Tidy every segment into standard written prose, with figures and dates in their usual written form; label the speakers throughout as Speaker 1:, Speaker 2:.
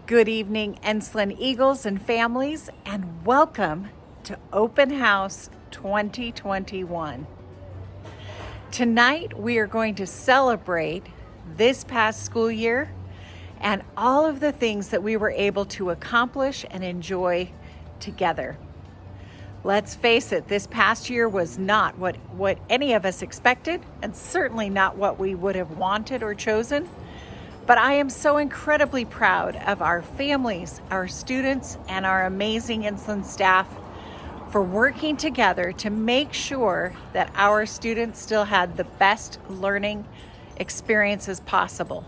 Speaker 1: Good evening, Enslen Eagles and families, and welcome to Open House 2021. Tonight, we are going to celebrate this past school year and all of the things that we were able to accomplish and enjoy together. Let's face it, this past year was not what any of us expected, and certainly not what we would have wanted or chosen. But I am so incredibly proud of our families, our students, and our amazing Enslen staff for working together to make sure that our students still had the best learning experiences possible.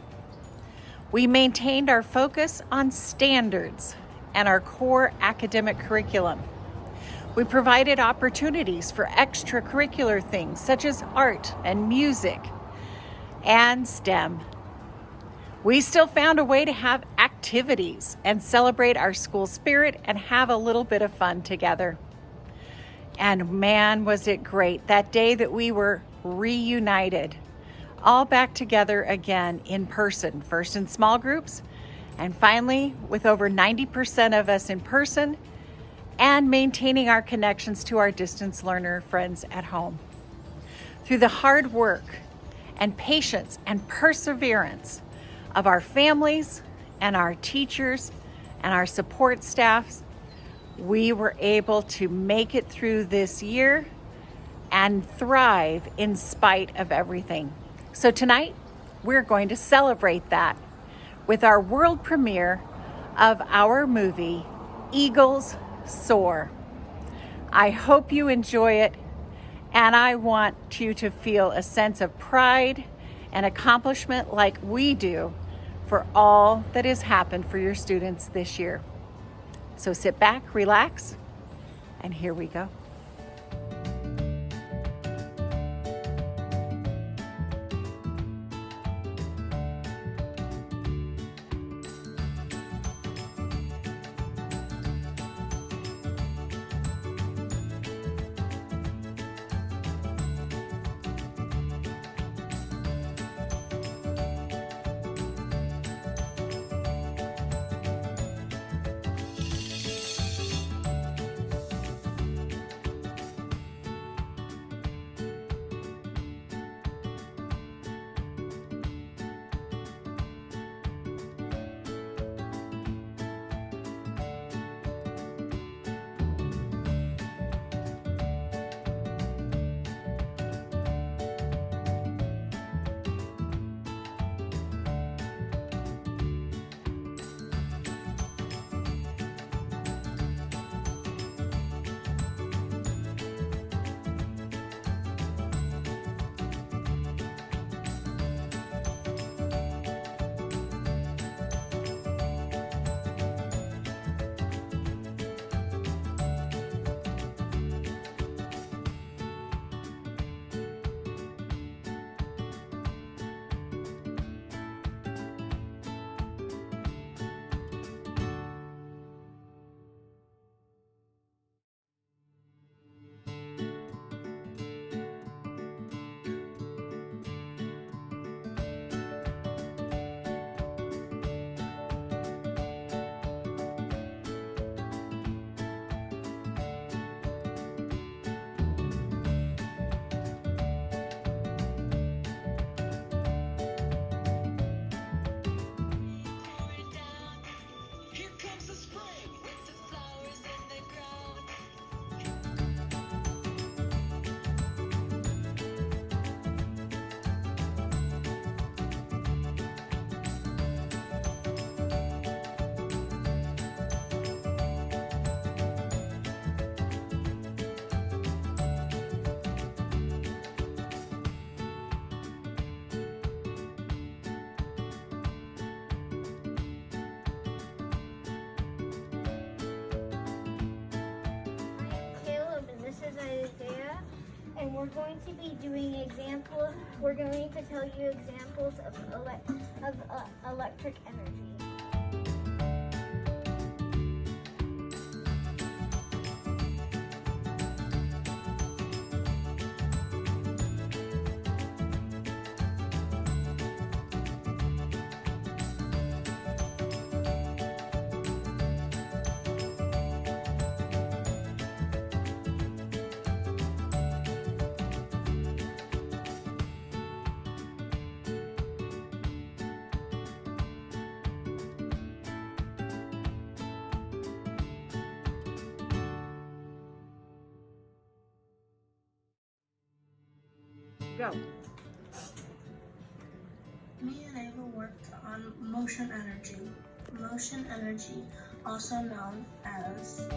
Speaker 1: We maintained our focus on standards and our core academic curriculum. We provided opportunities for extracurricular things such as art and music and STEM. We still found a way to have activities and celebrate our school spirit and have a little bit of fun together. And man, was it great that day that we were reunited, all back together again in person, first in small groups, and finally with over 90% of us in person and maintaining our connections to our distance learner friends at home. Through the hard work and patience and perseverance of our families and our teachers and our support staffs, we were able to make it through this year and thrive in spite of everything. So tonight, we're going to celebrate that with our world premiere of our movie, Eagles, SOAR. I hope you enjoy it, and I want you to feel a sense of pride and accomplishment like we do for all that has happened for your students this year. So sit back, relax, and here we go.
Speaker 2: And we're going to be doing examples. We're going to tell you examples of electric energy.
Speaker 1: Go.
Speaker 3: Me and Ava worked on motion energy. Motion energy, also known as